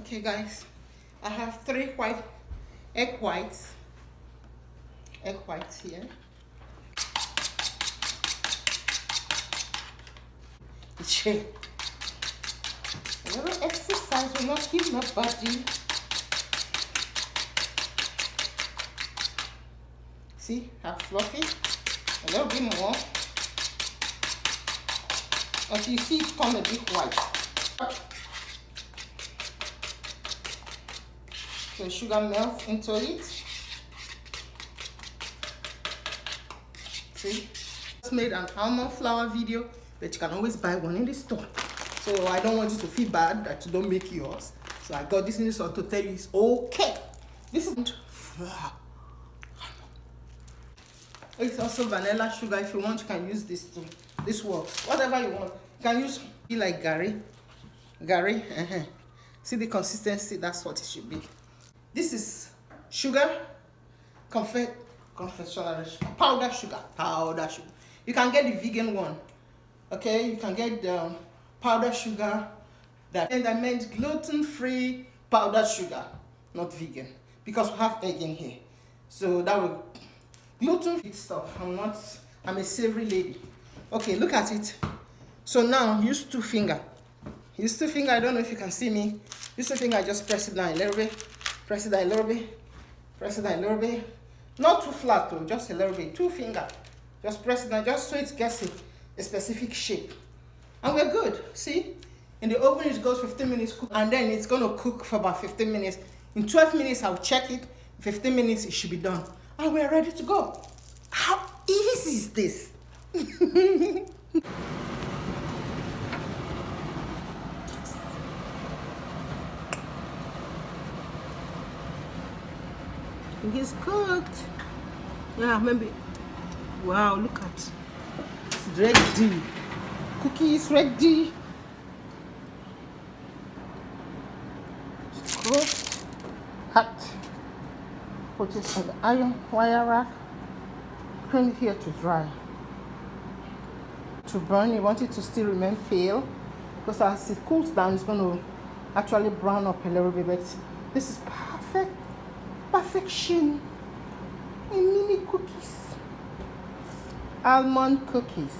Okay guys, I have 3 egg whites here. A little exercise will not kill my body. See how fluffy? A little bit more. As you see, it turn a bit white. So sugar melts into it. See? Just made an almond flour video, but you can always buy one in the store. So I don't want you to feel bad that you don't make yours. So I got this in the store to tell you it's okay. This is flour. It's also vanilla sugar. If you want, you can use this too. This works. Whatever you want. You can use be like Gary. See the consistency? That's what it should be. This is sugar, confectionery powder sugar. You can get the vegan one. Okay, you can get the powder sugar. And I meant gluten-free powdered sugar, not vegan, because we have egg in here. So that will gluten-free stuff. I'm a savory lady. Okay, look at it. So now use 2 finger. Use 2 finger. I don't know if you can see me. Use 2 finger. Just press it down a little bit. Press it down a little bit. Press it down a little bit. Not too flat though, just a little bit. 2 finger. Just press it down, just so it gets a specific shape. And we're good. See? In the oven it goes 15 minutes cook, and then it's gonna cook for about 15 minutes. In 12 minutes I'll check it. 15 minutes it should be done. And we're ready to go. How easy is this? It's cooked. Yeah, maybe. Wow, look at. It's ready. Cookie is ready. It's cooked. Hot. Put it on the iron wire rack. Bring it here to dry. To burn, you want it to still remain pale, because as it cools down, it's going to actually brown up a little bit. But this is perfect. Perfection. And mini cookies. Almond cookies.